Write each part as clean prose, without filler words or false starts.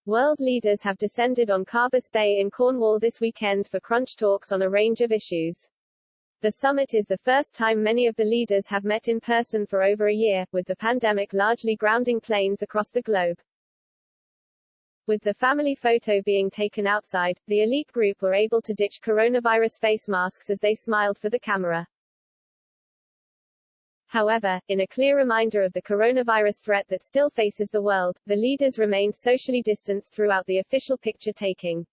World leaders have descended on Carbis Bay in Cornwall this weekend for crunch talks on a range of issues. The summit is the first time many of the leaders have met in person for over a year, with the pandemic largely grounding planes across the globe. With the family photo being taken outside, the elite group were able to ditch coronavirus face masks as they smiled for the camera. However, in a clear reminder of the coronavirus threat that still faces the world, the leaders remained socially distanced throughout the official picture-taking.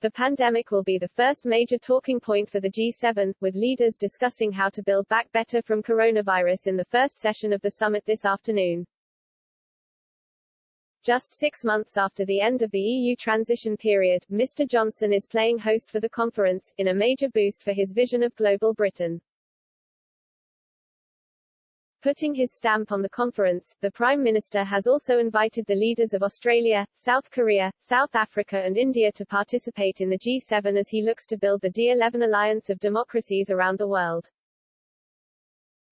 The pandemic will be the first major talking point for the G7, with leaders discussing how to build back better from coronavirus in the first session of the summit this afternoon. Just 6 months after the end of the EU transition period, Mr. Johnson is playing host for the conference, in a major boost for his vision of global Britain. Putting his stamp on the conference, the Prime Minister has also invited the leaders of Australia, South Korea, South Africa and India to participate in the G7 as he looks to build the D11 alliance of democracies around the world.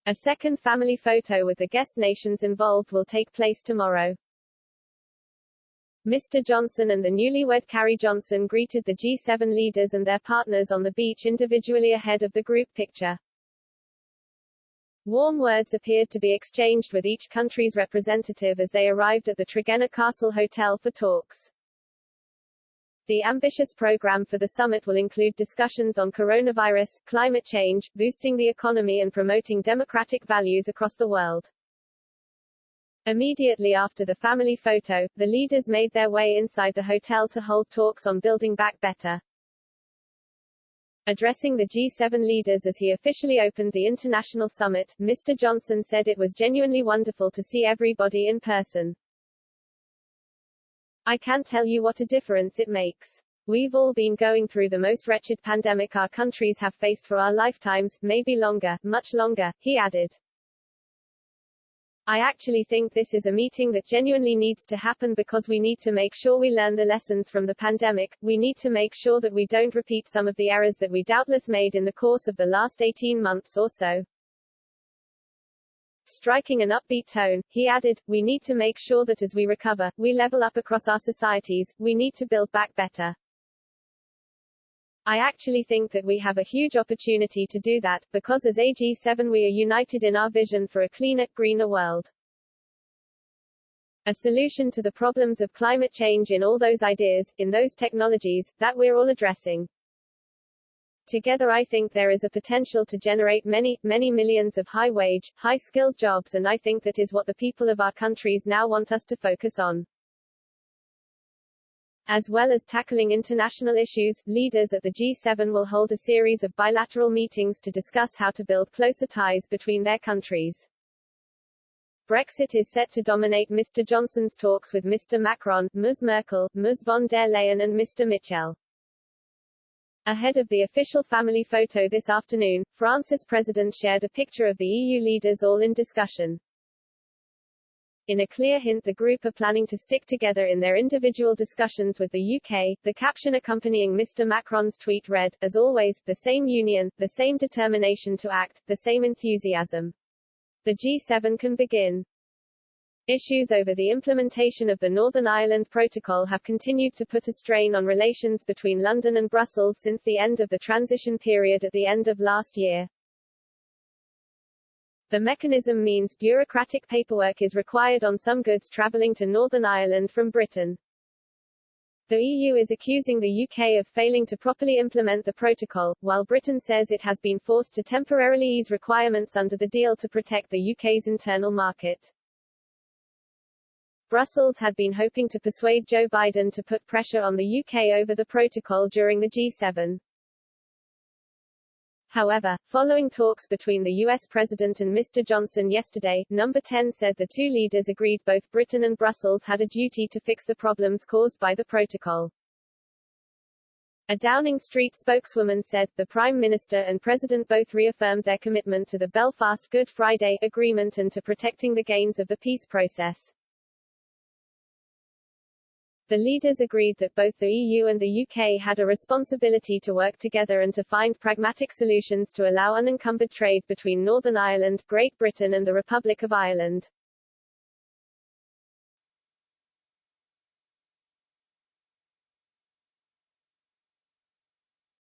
A second family photo with the guest nations involved will take place tomorrow. Mr. Johnson and the newlywed Carrie Johnson greeted the G7 leaders and their partners on the beach individually ahead of the group picture. Warm words appeared to be exchanged with each country's representative as they arrived at the Tregenna Castle Hotel for talks. The ambitious program for the summit will include discussions on coronavirus, climate change, boosting the economy and promoting democratic values across the world. Immediately after the family photo, the leaders made their way inside the hotel to hold talks on building back better. Addressing the G7 leaders as he officially opened the international summit, Mr. Johnson said it was genuinely wonderful to see everybody in person. I can't tell you what a difference it makes. We've all been going through the most wretched pandemic our countries have faced for our lifetimes, maybe longer, much longer, he added. I actually think this is a meeting that genuinely needs to happen because we need to make sure we learn the lessons from the pandemic. We need to make sure that we don't repeat some of the errors that we doubtless made in the course of the last 18 months or so. Striking an upbeat tone, he added, we need to make sure that as we recover, we level up across our societies, we need to build back better. I actually think that we have a huge opportunity to do that, because as a G7 we are united in our vision for a cleaner, greener world. A solution to the problems of climate change in all those ideas, in those technologies, that we're all addressing. Together I think there is a potential to generate many, many millions of high-wage, high-skilled jobs and I think that is what the people of our countries now want us to focus on. As well as tackling international issues, leaders at the G7 will hold a series of bilateral meetings to discuss how to build closer ties between their countries. Brexit is set to dominate Mr. Johnson's talks with Mr. Macron, Ms. Merkel, Ms. von der Leyen and Mr. Michel. Ahead of the official family photo this afternoon, France's president shared a picture of the EU leaders all in discussion. In a clear hint the group are planning to stick together in their individual discussions with the UK, the caption accompanying Mr. Macron's tweet read, as always, the same union, the same determination to act, the same enthusiasm. The G7 can begin. Issues over the implementation of the Northern Ireland Protocol have continued to put a strain on relations between London and Brussels since the end of the transition period at the end of last year. The mechanism means bureaucratic paperwork is required on some goods travelling to Northern Ireland from Britain. The EU is accusing the UK of failing to properly implement the protocol, while Britain says it has been forced to temporarily ease requirements under the deal to protect the UK's internal market. Brussels had been hoping to persuade Joe Biden to put pressure on the UK over the protocol during the G7. However, following talks between the US President and Mr. Johnson yesterday, Number 10 said the two leaders agreed both Britain and Brussels had a duty to fix the problems caused by the protocol. A Downing Street spokeswoman said, the Prime Minister and President both reaffirmed their commitment to the Belfast Good Friday Agreement and to protecting the gains of the peace process. The leaders agreed that both the EU and the UK had a responsibility to work together and to find pragmatic solutions to allow unencumbered trade between Northern Ireland, Great Britain and the Republic of Ireland.